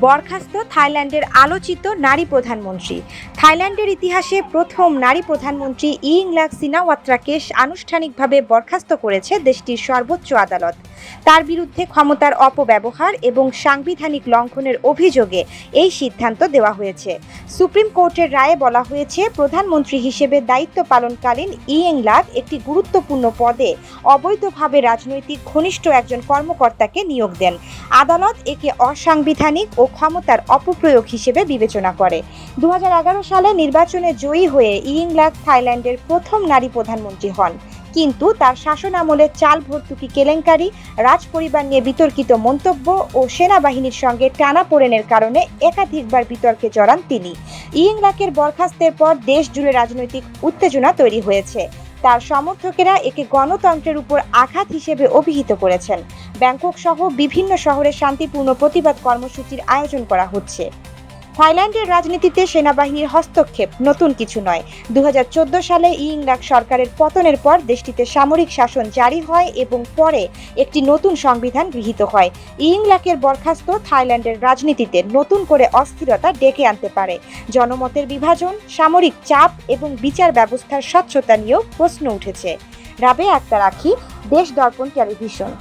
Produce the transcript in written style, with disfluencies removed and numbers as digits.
বরখাস্ত থাইল্যান্ডের আলোচিত নারী প্রধানমন্ত্রী। থাইল্যান্ডের ইতিহাসে প্রথম নারী প্রধানমন্ত্রী ইংলাক সিনাওয়াত্রাকে আনুষ্ঠানিকভাবে বরখাস্ত করেছে দেশটির সর্বোচ্চ আদালত। তার বিরুদ্ধে ক্ষমতার অপব্যবহার এবং সাংবিধানিক লঙ্ঘনের অভিযোগে এই সিদ্ধান্ত দেওয়া হয়েছে। সুপ্রিম কোর্টের রায়ে বলা হয়েছে, প্রধানমন্ত্রী হিসেবে দায়িত্ব পালনকালীন ইংলাক একটি গুরুত্বপূর্ণ পদে অবৈধভাবে রাজনৈতিক ঘনিষ্ঠ একজন কর্মকর্তাকে নিয়োগ দেন। আদালত একে অসাংবিধানিক ও ক্ষমতার অপপ্রয়োগ হিসেবে বিবেচনা করে। 2011 সালে নির্বাচনে জয়ী হয়ে ইংলাক থাইল্যান্ডের প্রথম নারী প্রধানমন্ত্রী হন, কিন্তু তার শাসনামলে চাল ভর্তুকি কেলেঙ্কারি, রাজপরিবার নিয়ে বিতর্কিত মন্তব্য ও সেনাবাহিনীর সঙ্গে টানাপোড়েনের কারণে একাধিকবার বিতর্কে জড়ান তিনি। ইংলাকের বরখাস্তের পর দেশ জুড়ে রাজনৈতিক উত্তেজনা তৈরি হয়েছে। তার সমর্থকেরা একে গণতন্ত্রের উপর আঘাত হিসেবে অভিহিত করেছেন। ব্যাংকক সহ বিভিন্ন শহরে শান্তিপূর্ণ প্রতিবাদ কর্মসূচির আয়োজন করা হচ্ছে। থাইল্যান্ডের রাজনীতিতে সেনাবাহিনীর হস্তক্ষেপ নতুন কিছু নয়। 2014 সালে ইংলাক সরকারের পতনের পর দেশটিতে সামরিক শাসন জারি হয় এবং পরে একটি নতুন সংবিধান গৃহীত হয়। ইংলাকের বরখাস্ত থাইল্যান্ডের রাজনীতিতে নতুন করে অস্থিরতা ডেকে আনতে পারে। জনমতের বিভাজন, সামরিক চাপ এবং বিচার ব্যবস্থার স্বচ্ছতা নিয়েও প্রশ্ন উঠেছে। রাবেয়া আক্তার আখি, দেশ দর্পণ টেলিভিশন।